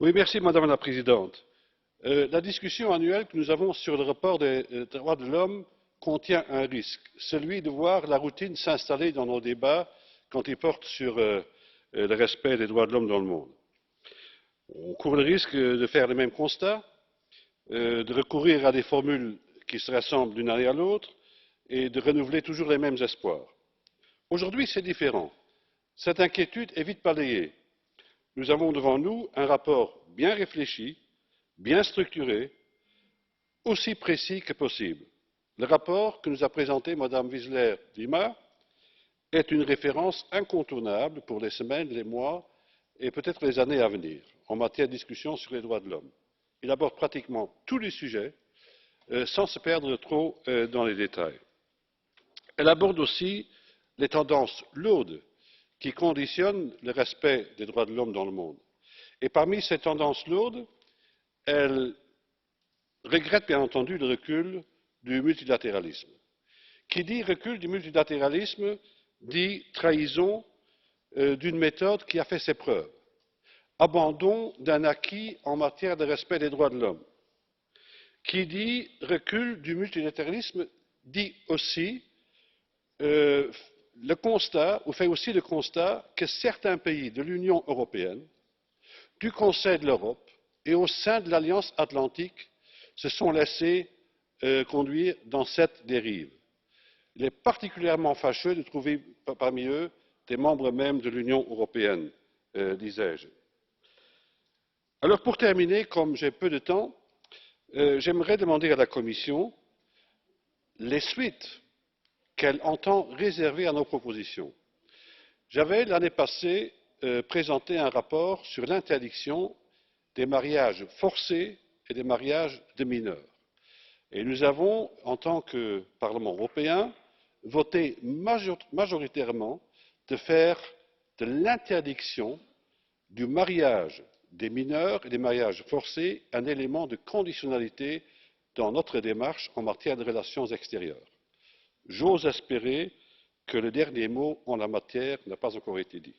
Oui, merci Madame la Présidente. La discussion annuelle que nous avons sur le rapport des droits de l'homme contient un risque, celui de voir la routine s'installer dans nos débats quand ils portent sur le respect des droits de l'homme dans le monde. On court le risque de faire les mêmes constats, de recourir à des formules qui se ressemblent d'une année à l'autre et de renouveler toujours les mêmes espoirs. Aujourd'hui, c'est différent. Cette inquiétude est vite balayée. Nous avons devant nous un rapport bien réfléchi, bien structuré, aussi précis que possible. Le rapport que nous a présenté Mme Wiseler Lima est une référence incontournable pour les semaines, les mois et peut-être les années à venir en matière de discussion sur les droits de l'homme. Il aborde pratiquement tous les sujets sans se perdre trop dans les détails. Elle aborde aussi les tendances lourdes qui conditionnent le respect des droits de l'homme dans le monde. Et parmi ces tendances lourdes, elle regrette bien entendu le recul du multilatéralisme. Qui dit recul du multilatéralisme dit trahison d'une méthode qui a fait ses preuves, abandon d'un acquis en matière de respect des droits de l'homme. Qui dit recul du multilatéralisme dit aussi le constat, ou fait aussi le constat que certains pays de l'Union européenne, du Conseil de l'Europe et au sein de l'Alliance atlantique se sont laissés conduire dans cette dérive. Il est particulièrement fâcheux de trouver parmi eux des membres mêmes de l'Union européenne, disais-je. Alors pour terminer, comme j'ai peu de temps, j'aimerais demander à la Commission les suites qu'elle entend réserver à nos propositions. J'avais l'année passée présenté un rapport sur l'interdiction des mariages forcés et des mariages de mineurs. Et nous avons, en tant que Parlement européen, voté majoritairement de faire de l'interdiction du mariage des mineurs et des mariages forcés un élément de conditionnalité dans notre démarche en matière de relations extérieures. J'ose espérer que le dernier mot en la matière n'a pas encore été dit.